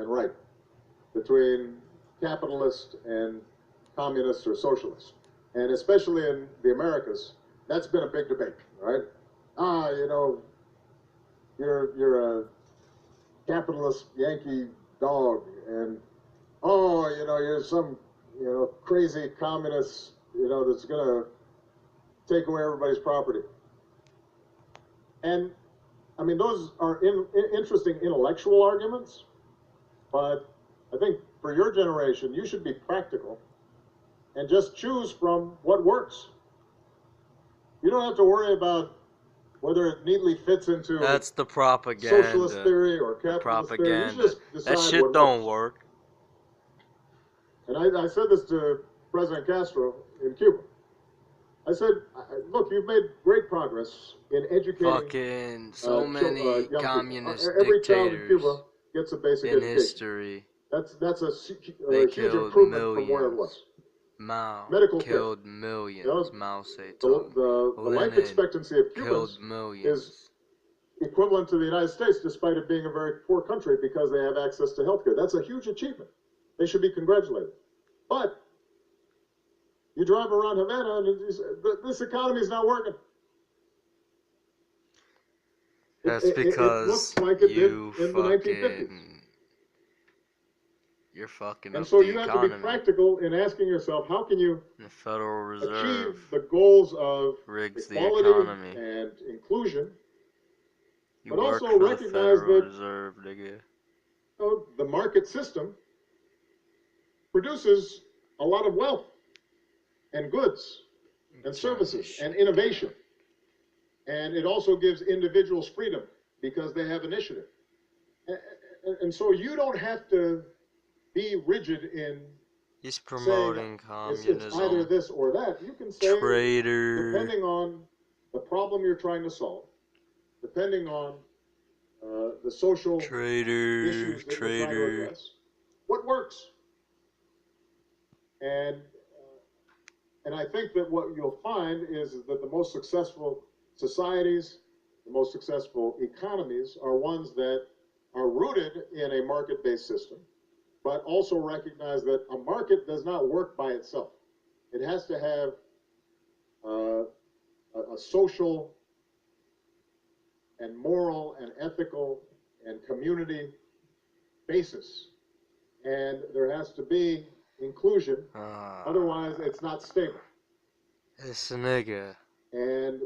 and right, between capitalist and communist or socialist. And especially in the Americas, that's been a big debate, right? You know, you're a capitalist Yankee dog, and you know, you're some, you know, crazy communist, you know, that's gonna take away everybody's property. And I mean, those are interesting intellectual arguments, but I think for your generation, you should be practical and just choose from what works. You don't have to worry about whether it neatly fits into That's the propaganda. socialist theory or capitalist theory. You should just decide that shit what don't works. work. And I said this to President Castro in Cuba. I said, look, you've made great progress in educating Fucking so many young communist people. Every child in dictators Cuba gets a basic in education. history. That's a They huge killed improvement from where it was. millions. Mao Medical killed care. millions. You know, Mao Zedong. the life expectancy of Cubans killed millions. is equivalent to the United States, despite it being a very poor country, because they have access to healthcare. That's a huge achievement. They should be congratulated. But you drive around Havana and this economy is not working. That's because it looks like it did in the 1950s. You're fucking and up so the you have economy. to be practical in asking yourself, how can you The Federal Reserve achieve the goals of rigs equality the economy and inclusion, you but work also for recognize the Federal that Reserve, nigga. The market system produces a lot of wealth and goods and services and innovation. And it also gives individuals freedom because they have initiative. And so you don't have to be rigid in He's promoting communism. It's either this or that. You can say, depending on the problem you're trying to solve, depending on the social issues that you're trying to address, what works. And I think that what you'll find is that the most successful societies, the most successful economies are ones that are rooted in a market-based system, but also recognize that a market does not work by itself. It has to have a social and moral and ethical and community basis. And there has to be inclusion, otherwise it's not stable. It's a nigga. And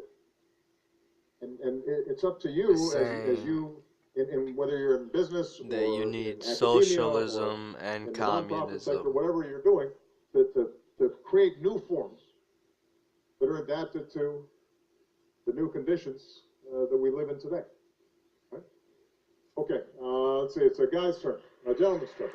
it's up to you as you, in whether you're in business that or you need in socialism or and in the communism. nonprofit sector, whatever you're doing, to create new forms that are adapted to the new conditions that we live in today. Right? Okay, let's see, it's a guy's turn, a gentleman's turn.